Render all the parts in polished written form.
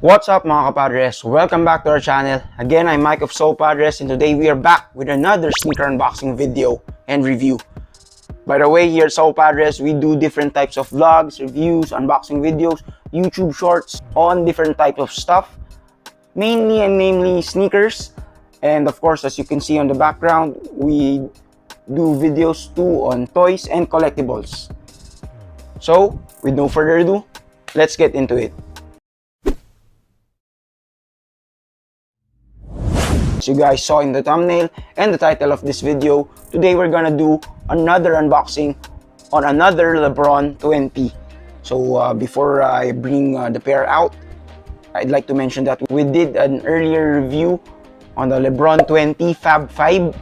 What's up mga Padres? Welcome back to our channel. Again, I'm Mike of Padres, and today we are back with another sneaker unboxing video and review. By the way, here at Padres, we do different types of vlogs, reviews, unboxing videos, YouTube shorts on different types of stuff. Mainly and namely sneakers. And of course, as you can see on the background, we do videos too on toys and collectibles. So, with no further ado, let's get into it. As you guys saw in the thumbnail and the title of this video, today we're gonna do another unboxing on another Lebron 20. So before I bring the pair out, I'd like to mention that we did an earlier review on the Lebron 20 Fab 5.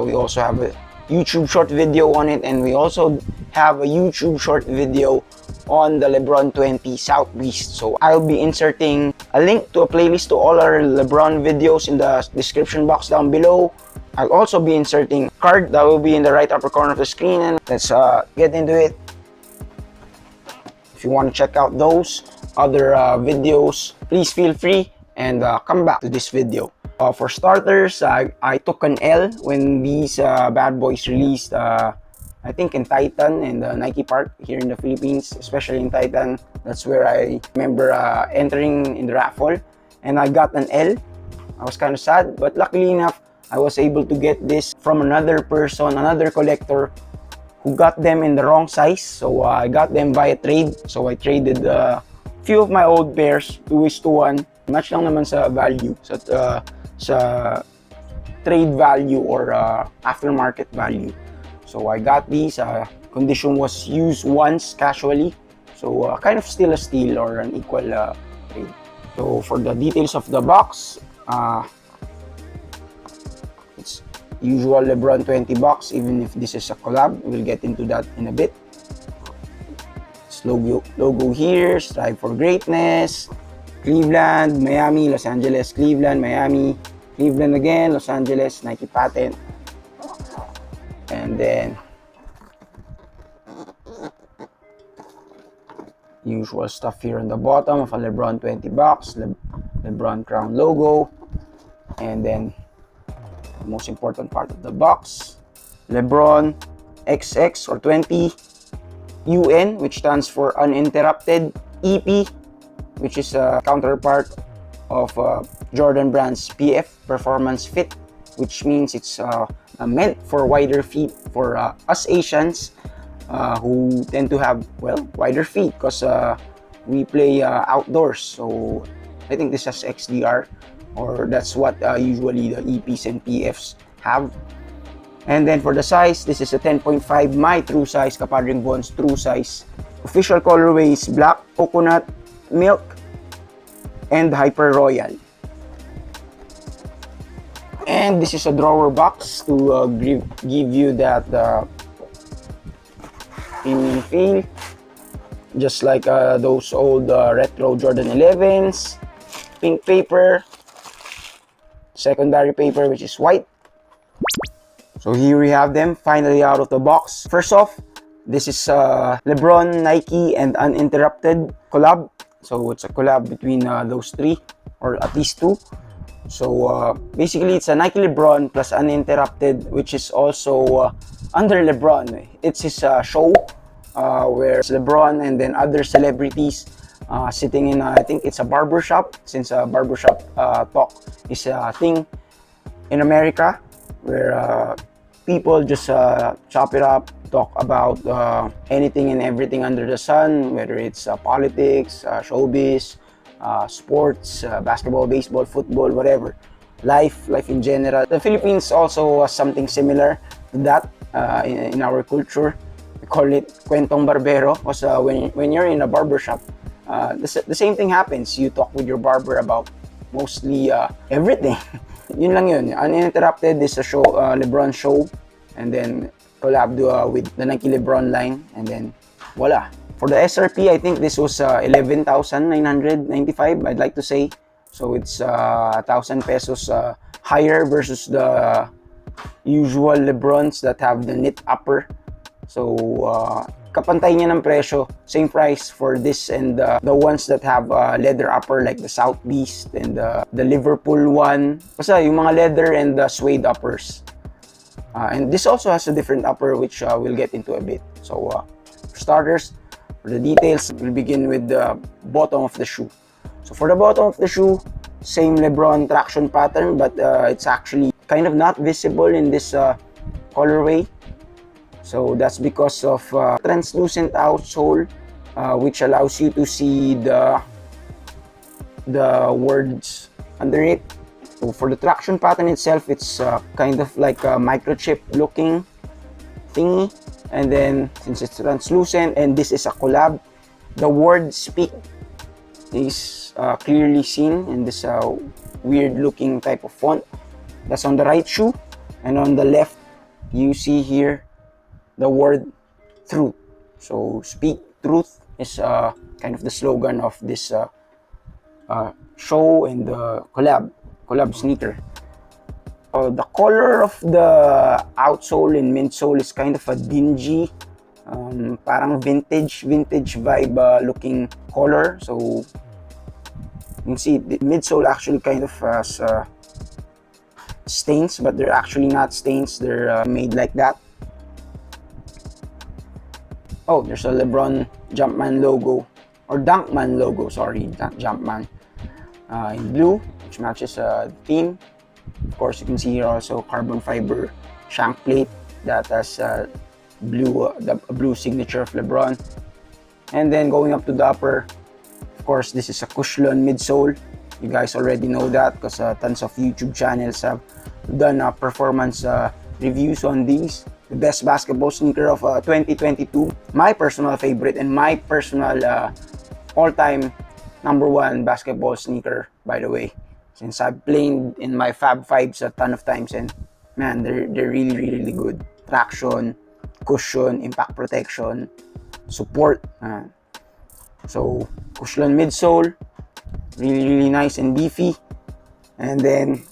We also have a YouTube short video on it, and we also have a YouTube short video on the Lebron 20 Southeast. So I'll be inserting a link to a playlist to all our Lebron videos in the description box down below. I'll also be inserting a card that will be in the right upper corner of the screen, and let's get into it. If you want to check out those other videos, please feel free and come back to this video. For starters, I took an L when these bad boys released, I think in Titan and Nike Park here in the Philippines, especially in Titan. That's where I remember entering in the raffle, and I got an L. I was kind of sad, but luckily enough, I was able to get this from another person, another collector who got them in the wrong size. So I got them via trade. So I traded a few of my old pairs, 2:1. Match lang naman sa value, sa trade value or aftermarket value. So I got these. Condition was used once casually, so kind of still a steal or an equal trade. So for the details of the box, it's usual Lebron 20 box. Even if this is a collab, we'll get into that in a bit. It's logo here, strive for greatness. Cleveland, Miami, Los Angeles, Cleveland, Miami, Cleveland again, Los Angeles, Nike patent. And then usual stuff here on the bottom of a Lebron 20 box, Lebron crown logo. And then the most important part of the box, Lebron XX or 20 UN, which stands for Uninterrupted, EP, which is a counterpart of Jordan Brand's PF, Performance Fit, which means it's meant for wider feet for us Asians who tend to have, well, wider feet because we play outdoors. So I think this has XDR, or that's what usually the EPs and PFs have. And then for the size, this is a 10.5, my true size, Kapadring Bon's true size. Official colorway is black, coconut, milk, and hyper royal. And this is a drawer box to give you that premium feel, just like those old retro Jordan 11s. Pink paper, secondary paper which is white. So here we have them finally out of the box. First off, this is Lebron, Nike, and Uninterrupted collab. So it's a collab between those three, or at least two. So basically it's a Nike Lebron plus Uninterrupted, which is also under Lebron. It's his show where it's Lebron and then other celebrities sitting in I think it's a barbershop, since a barbershop talk is a thing in America where people just chop it up, talk about anything and everything under the sun, whether it's politics, showbiz, sports, basketball, baseball, football, whatever, life in general. The Philippines also has something similar to that in our culture. We call it kwentong barbero, because when you're in a barbershop, the same thing happens. You talk with your barber about mostly everything. Yun lang yun. Uninterrupted is a show, Lebron show, and then collab with the Nike Lebron line, and then voila. For the SRP, I think this was 11,995, I'd like to say. So it's 1,000 pesos higher versus the usual Lebrons that have the knit upper. So kapantay niya ng presyo, same price for this and the ones that have leather upper like the South Beast and the Liverpool one. Basta yung mga leather and the suede uppers. And this also has a different upper which we'll get into a bit. So for starters, for the details, we'll begin with the bottom of the shoe. So for the bottom of the shoe, same Lebron traction pattern, but it's actually kind of not visible in this colorway. So that's because of translucent outsole, which allows you to see the words under it. So for the traction pattern itself, it's kind of like a microchip looking thingy. And then since it's translucent and this is a collab, the word speak is clearly seen in this weird looking type of font. That's on the right shoe, and on the left you see here the word truth. So speak truth is kind of the slogan of this show and the collab sneaker. The color of the outsole and midsole is kind of a dingy, parang vintage vibe looking color. So you can see the midsole actually kind of has stains, but they're actually not stains, they're made like that. Oh, there's a Lebron Jumpman logo, or Dunkman logo, sorry, not Jumpman, in blue, which matches the theme. Of course, you can see here also carbon fiber shank plate that has the blue signature of Lebron. And then going up to the upper, of course, this is a Cushlon midsole. You guys already know that because tons of YouTube channels have done performance reviews on these. The best basketball sneaker of 2022. My personal favorite and my personal all-time #1 basketball sneaker, by the way. Since I've played in my Fab Fives a ton of times, and man, they're really good. Traction, cushion, impact protection, support. So Cushlon midsole, really nice and beefy. And then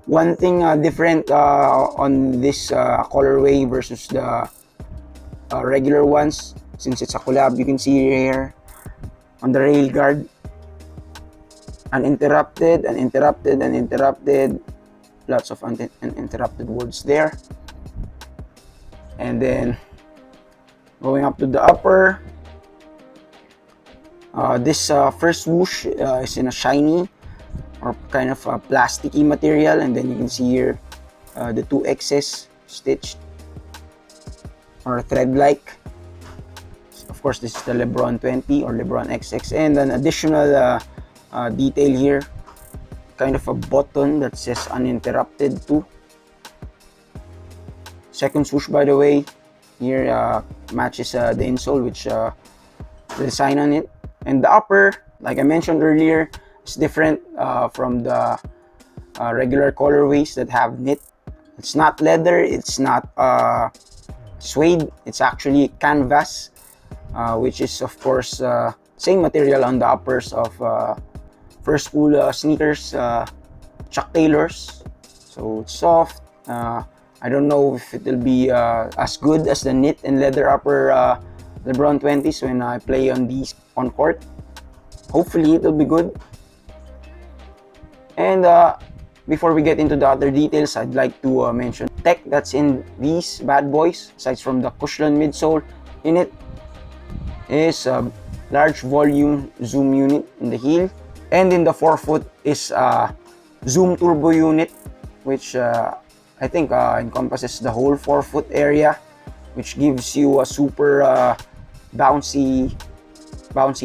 one thing different on this colorway versus the regular ones, since it's a collab, you can see here on the rail guard, uninterrupted, lots of uninterrupted words there. And then going up to the upper, this first swoosh is in a shiny or kind of a plasticky material, and then you can see here the 2 X's stitched or thread-like. Of course, this is the Lebron 20 or Lebron XX, and an additional detail here, kind of a button that says uninterrupted too. Second swoosh, by the way, here matches the insole, which the design on it. And the upper, like I mentioned earlier, is different from the regular colorways that have knit. It's not leather, it's not suede, it's actually canvas, which is of course same material on the uppers of first school sneakers, Chuck Taylors. So it's soft. I don't know if it will be as good as the knit and leather upper Lebron 20s when I play on these on court. Hopefully it will be good. And before we get into the other details, I'd like to mention tech that's in these bad boys. Aside from the Cushlon midsole, in it is a large volume zoom unit in the heel, and in the forefoot is a zoom turbo unit, which I think encompasses the whole forefoot area, which gives you a super bouncy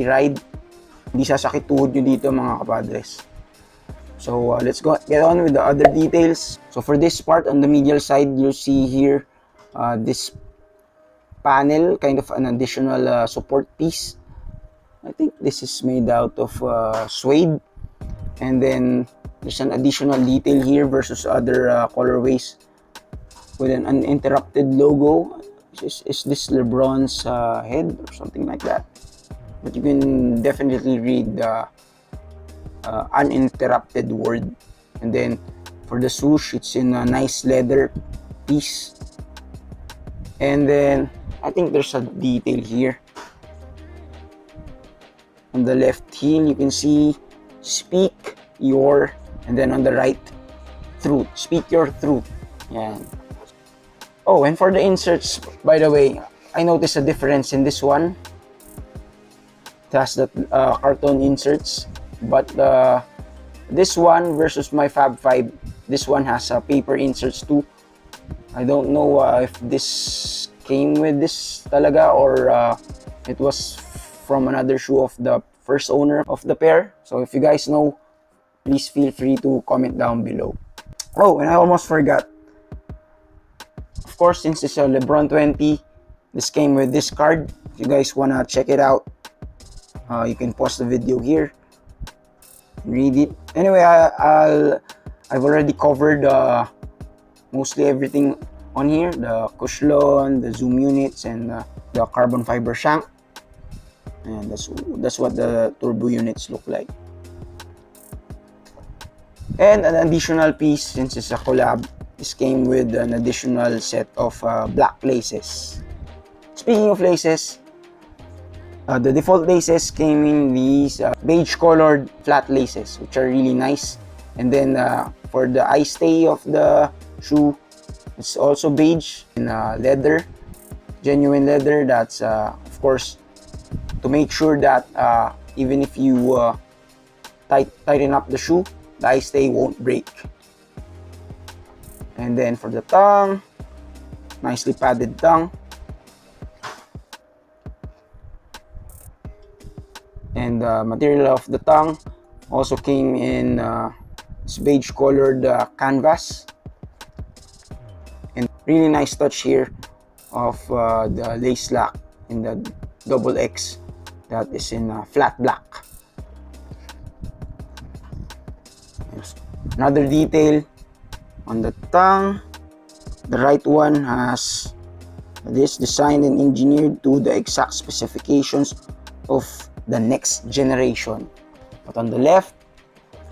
ride. Hindi sasakit tuhod nyo dito, mga kapadres. So let's get on with the other details. So for this part on the medial side, you'll see here this panel, kind of an additional support piece. I think this is made out of suede, and then there's an additional detail here versus other colorways with an uninterrupted logo. Is this Lebron's head or something like that? But you can definitely read the uninterrupted word. And then for the swoosh, it's in a nice leather piece. And then I think there's a detail here. On the left heel, you can see speak your, and then on the right, truth. Speak your truth. Yeah. Oh, and for the inserts, by the way, I noticed a difference in this one. It has the carton inserts, but this one versus my Fab 5, this one has paper inserts too. I don't know if this came with this talaga or it was from another shoe of the first owner of the pair. So if you guys know, please feel free to comment down below. Oh, and I almost forgot. Of course, since it's a Lebron 20, this came with this card. If you guys wanna check it out, you can pause the video here, read it. Anyway, I've already covered mostly everything on here: the cushion, the zoom units, and the carbon fiber shank. And that's what the turbo units look like. And an additional piece, since it's a collab, this came with an additional set of black laces. Speaking of laces, the default laces came in these beige colored flat laces, which are really nice. And then for the eye stay of the shoe, it's also beige in leather, genuine leather. That's of course to make sure that even if you tighten up the shoe, the eye stay won't break. And then for the tongue, nicely padded tongue. And the material of the tongue also came in this beige colored canvas. And really nice touch here of the lace lock in the double X that is in flat black. Another detail on the tongue, the right one has this designed and engineered to the exact specifications of the next generation. But on the left,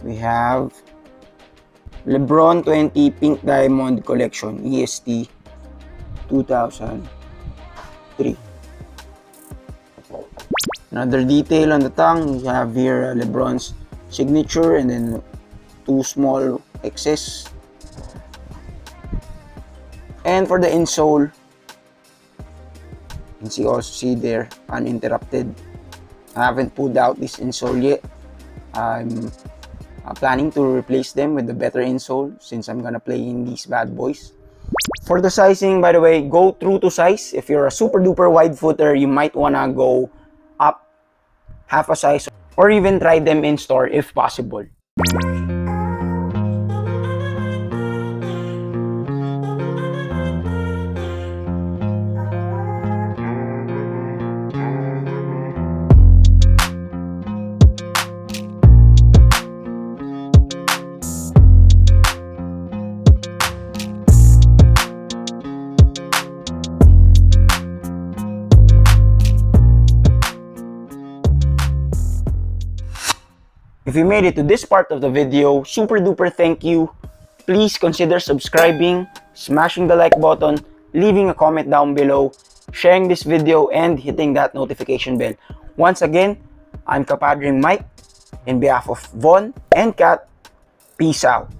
we have Lebron 20 Pink Diamond Collection EST 2003. Another detail on the tongue, you have here Lebron's signature and then two small X's. And for the insole, you can also see there, Uninterrupted. I haven't pulled out this insole yet. I'm planning to replace them with the better insole since I'm gonna play in these bad boys. For the sizing, by the way, go true to size. If you're a super duper wide footer, you might wanna go up half a size or even try them in store if possible. If you made it to this part of the video, super duper thank you. Please consider subscribing, smashing the like button, leaving a comment down below, sharing this video, and hitting that notification bell. Once again, I'm Padres Mike. In behalf of Von and Kat, peace out.